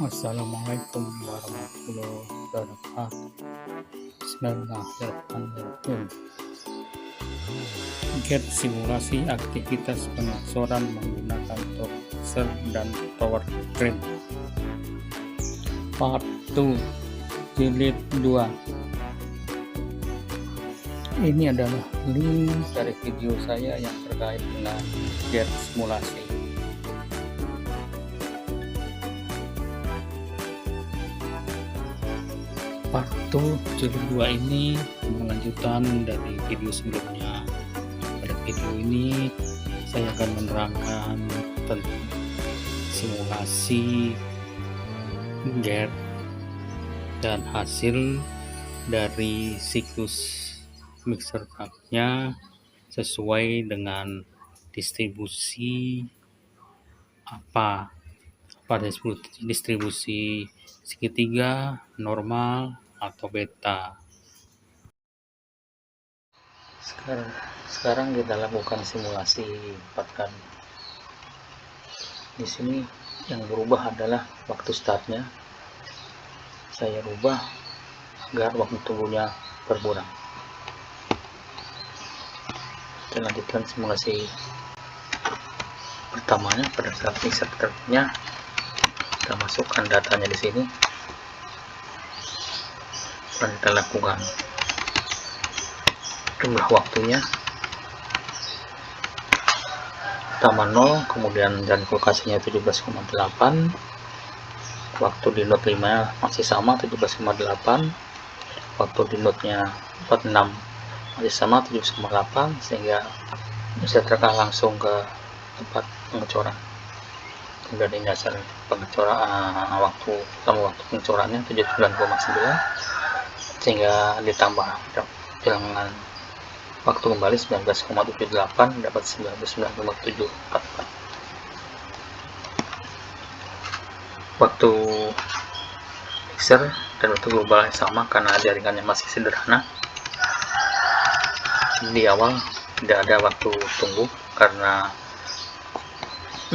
Assalamualaikum warahmatullahi wabarakatuh. Bismillahirrahmanirrahim. Get simulasi aktivitas pengeboran menggunakan toaster dan tower crane. Part 2 Jilid 2. Ini adalah link dari video saya yang terkait dengan get simulasi. Part 2 Jilid 2 ini lanjutan dari video sebelumnya. Pada video ini saya akan menerangkan tentang simulasi get dan hasil dari siklus mixer cupnya sesuai dengan distribusi distribusi segitiga, normal, atau beta. Sekarang kita lakukan simulasi 4 kali. Di sini yang berubah adalah waktu startnya. Saya rubah agar waktu tunggunya berkurang. Kita lanjutkan simulasi pertamanya. Pada saat mixer cupnya kita masukkan datanya di sini dan kita lakukan jumlah waktunya pertama 0, kemudian dan lokasinya 17,8, waktu di note 5 masih sama 17,8, waktu di note nya 46 masih sama 17,8, sehingga bisa terekam langsung ke tempat pengecoran. Kemudian ini hasil pengecoran waktu pengecorannya 79,9, sehingga ditambah bilangan waktu kembali 19,78 dapat 99,744. Waktu mixer dan waktu global sama karena jaringannya masih sederhana. Di awal tidak ada waktu tunggu karena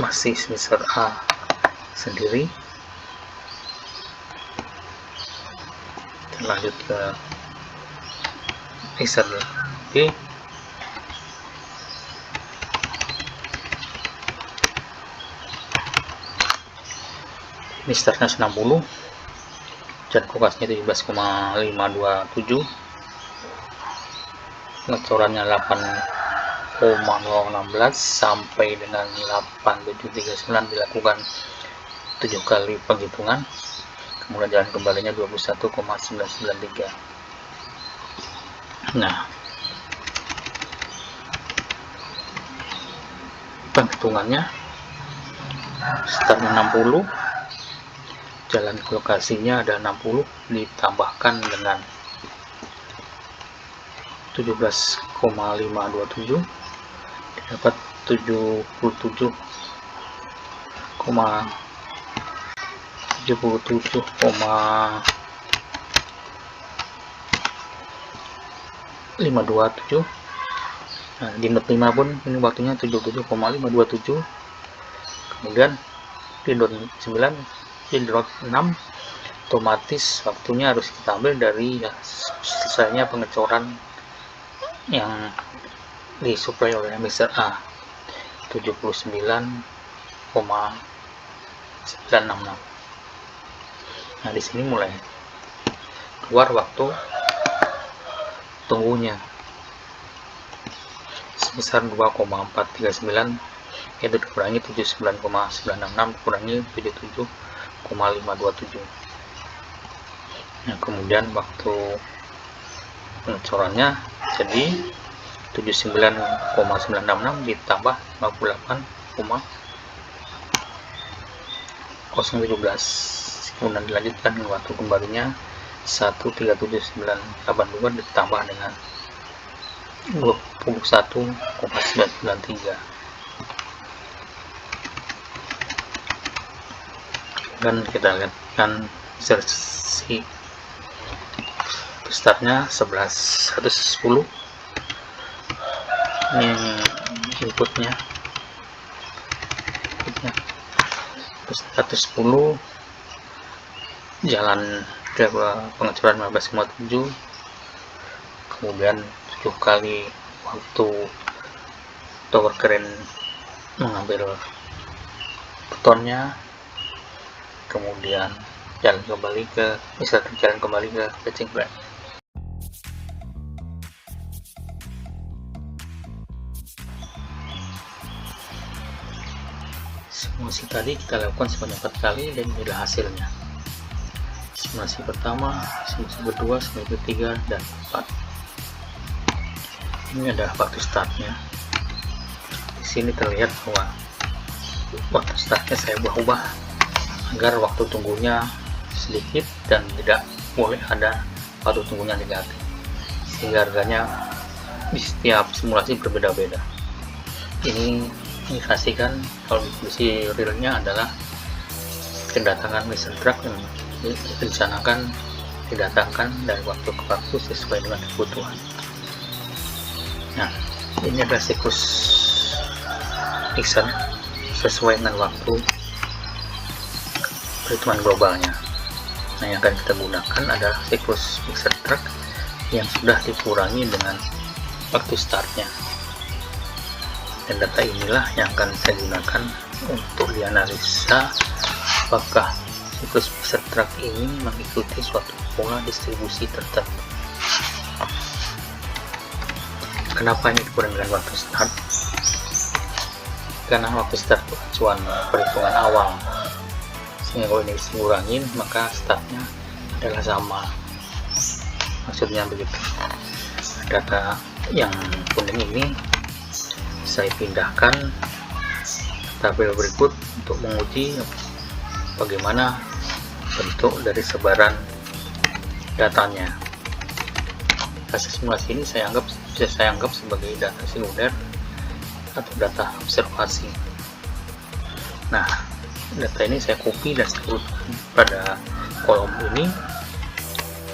masih mixer A sendiri. Lanjut ke mixer B. Ini startnya 90 dan kulkasnya 17,527, pengecorannya 8,016 sampai dengan 8739 dilakukan 7 kali penghitungan, kemudian jalan kembalinya 21,993. Nah, penghitungannya startnya 60, jalan ke lokasinya ada 60 ditambahkan dengan 17,527 dapat 77,527. Nah, di note 5 pun ini waktunya 77,527. Kemudian di note 9, di note 6 otomatis waktunya harus kita ambil dari selesainya pengecoran yang disuplai oleh mixer A 79,966. Nah, di sini mulai keluar waktu tunggunya sebesar 2,439, yaitu dikurangi 79,966 kurangi 77,527. Nah, kemudian waktu pengecorannya jadi 79,966 ditambah 58,017, kemudian dilanjutkan dengan waktu kembalinya 137982 ditambah dengan 21,993. Dan kita lihatkan versi startnya 110. Ini inputnya 110 jalan ke pengecoran 15,7, kemudian 7 kali waktu tower crane mengambil betonnya, kemudian jalan kembali ke catching plate. Simulasi tadi kita lakukan sebanyak 4 kali dan inilah hasilnya. Simulasi pertama, simulasi kedua, simulasi ketiga, dan 4. Ini adalah waktu startnya. Di sini terlihat bahwa waktu startnya saya ubah agar waktu tunggunya sedikit dan tidak boleh ada waktu tunggunya negatif, sehingga harganya di setiap simulasi berbeda-beda. Ini indikasikan kalau kondisi realnya adalah kedatangan mesin truk yang direncanakan didatangkan dari waktu ke waktu sesuai dengan kebutuhan. Nah, ini adalah siklus Nixon sesuai dengan waktu perhitungan globalnya. Nah, yang akan kita gunakan adalah siklus mixer truck yang sudah dikurangi dengan waktu startnya. Dan data inilah yang akan saya gunakan untuk dianalisa apakah siklus mixer truck ini mengikuti suatu pola distribusi tertentu. Kenapa ini dikurangi dengan waktu start? Karena waktu start itu acuan perhitungan awal, sehingga kalau ini dikurangin maka startnya adalah sama. Maksudnya begitu. Data yang kuning ini saya pindahkan tabel berikut untuk menguji bagaimana bentuk dari sebaran datanya. Hasil simulasi ini bisa saya anggap sebagai data sekunder atau data observasi. Nah, data ini saya copy dan saya urutkan pada kolom ini,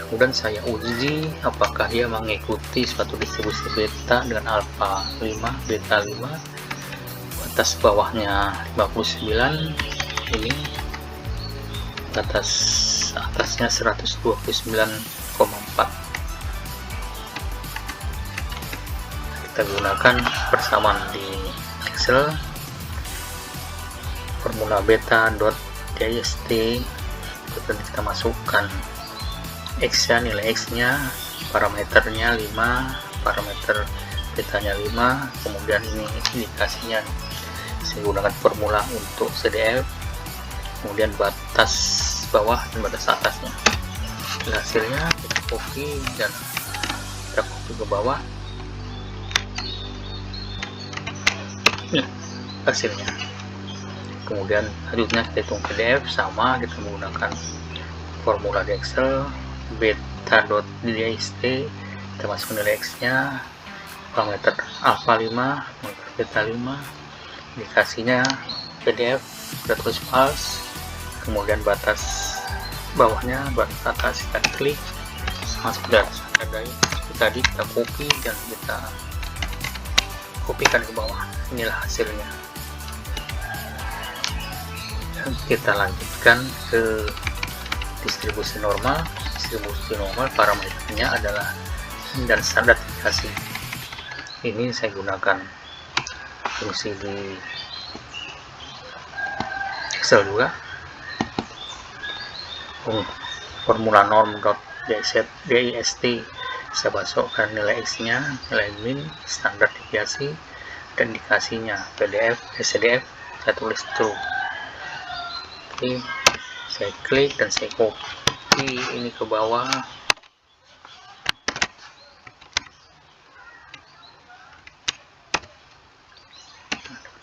kemudian saya uji apakah dia mengikuti suatu distribusi beta dengan alpha 5, beta 5, batas bawahnya 59, ini batas atasnya 129,4. Kita gunakan persamaan di Excel, formula beta.dist, kemudian kita masukkan X-nya, nilai X-nya, parameternya 5, parameter betanya 5, kemudian ini indikasinya saya gunakan formula untuk CDF, kemudian batas bawah dan batas atasnya. Hasilnya kita copy dan kita copy ke bawah. Ini hasilnya. Kemudian selanjutnya kita hitung PDF, sama kita menggunakan formula di Excel beta.dist, kita masukkan nilai X nya, parameter alpha 5, parameter beta 5, indikasinya PDF, kita tulis false, kemudian batas bawahnya, batas atas kita klik sama seperti tadi kita copy dan kita kopikan ke bawah. Inilah hasilnya. Dan kita lanjutkan ke distribusi normal. Distribusi normal parameternya adalah dan standar deviasi. Ini saya gunakan fungsi di Excel juga. Formula norm.dist, saya masukkan nilai X nya, nilai min, standar deviasi, dan indikasinya PDF, SDF, saya tulis true. Oke, saya klik dan saya copy ini ke bawah.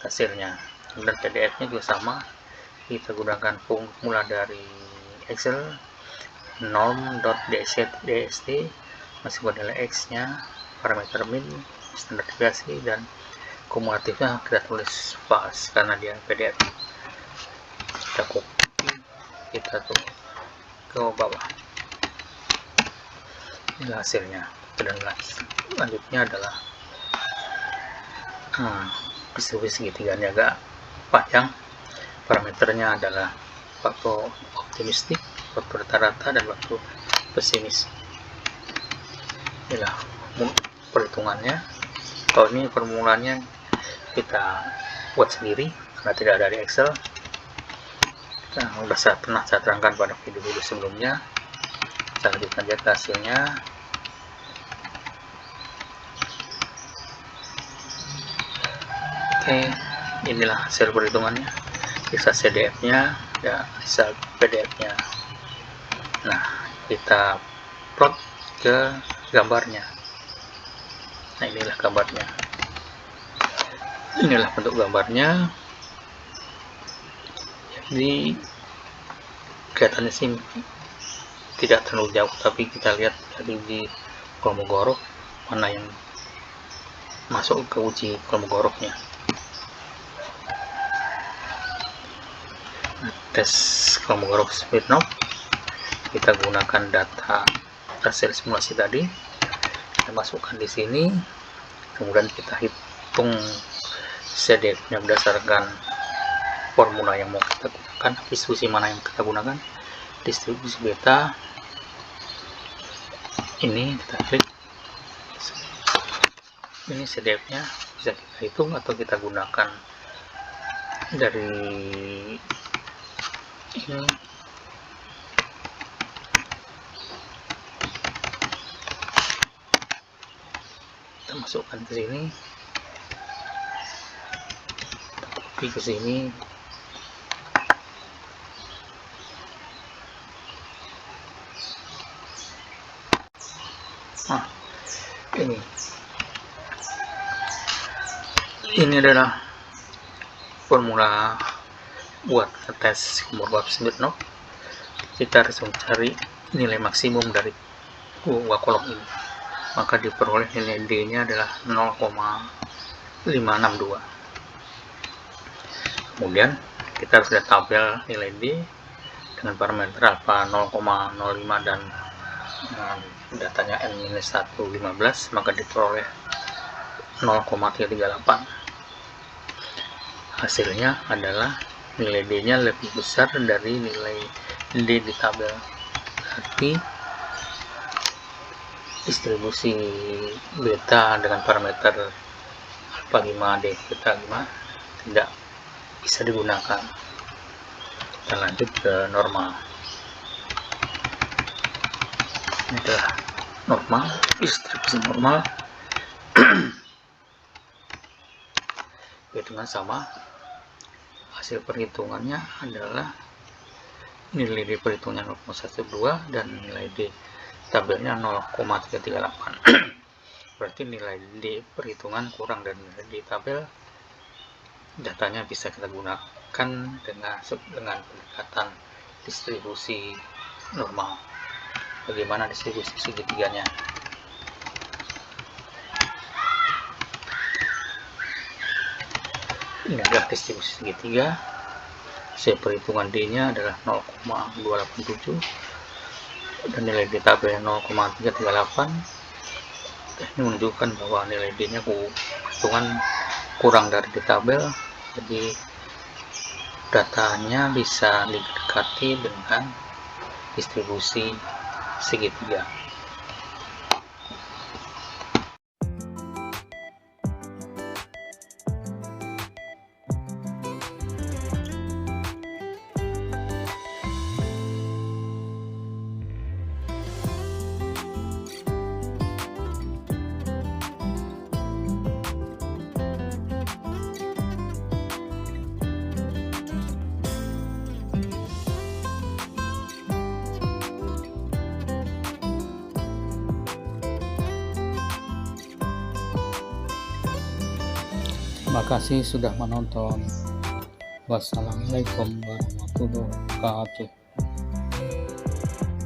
Hasilnya, dan PDF-nya juga sama. Kita gunakan formula dari Excel norm.dist, masukkan nilai X nya, parameter min, standar deviasi, dan kumulatifnya kita tulis false karena dia PDF. Kita copy, kita tuh ke bawah. Ini hasilnya. Dan selanjutnya adalah distribusi segitiganya agak panjang. Parameternya adalah waktu optimistik, waktu rata-rata, dan waktu pesimis. Inilah perhitungannya. Kalau ini formulanya kita buat sendiri karena tidak ada di Excel. Nah, pernah saya terangkan pada video-video sebelumnya. Saya lanjutkan aja ke hasilnya. Oke, inilah hasil perhitungannya. Bisa CDF-nya, ya, bisa PDF-nya. Nah, kita plot ke gambarnya. Nah, inilah gambarnya. Inilah bentuk gambarnya. Jadi kelihatannya sih tidak terlalu jauh, tapi kita lihat dari di Kolmogorov mana yang masuk ke uji Kolmogorov-nya. Nah, tes Kolmogorov-Smirnov, kita gunakan data hasil simulasi tadi, kita masukkan di sini, kemudian kita hitung CDF-nya berdasarkan formula yang mau kita gunakan. Distribusi mana yang kita gunakan? Distribusi beta. Ini kita klik, ini CDF-nya bisa kita hitung atau kita gunakan dari ini. Kita masukkan ke sini, copy ke sini. Nah, ini adalah formula buat tes Kolmogorov-Smirnov. Kita harus mencari nilai maksimum dari dua kolom ini, maka diperoleh nilai D-nya adalah 0,562. Kemudian kita harus lihat tabel nilai D dengan parameter alfa 0,05 dan datanya N-115, maka diperoleh 0,338. Hasilnya adalah nilai D-nya lebih besar dari nilai D di tabel. Berarti distribusi beta dengan parameter alfa 5 D beta 5 tidak bisa digunakan. Kita lanjut ke normal. Ini adalah normal, distribusi normal. Perhitungan sama, hasil perhitungannya adalah nilai D perhitungannya 0,12 dan nilai D tabelnya 0,338. Berarti nilai D perhitungan kurang dari nilai D tabel. Datanya bisa kita gunakan dengan pendekatan distribusi normal. Bagaimana distribusi segitiganya? Ini adalah distribusi segitiga. Hasil perhitungan D-nya adalah 0,287 dan nilai D tabelnya 0,338. Ini menunjukkan bahwa nilai D-nya perhitungan kurang dari D tabel, jadi datanya bisa didekati dengan distribusi segitiga. Terima kasih sudah menonton. Wassalamualaikum warahmatullahi wabarakatuh.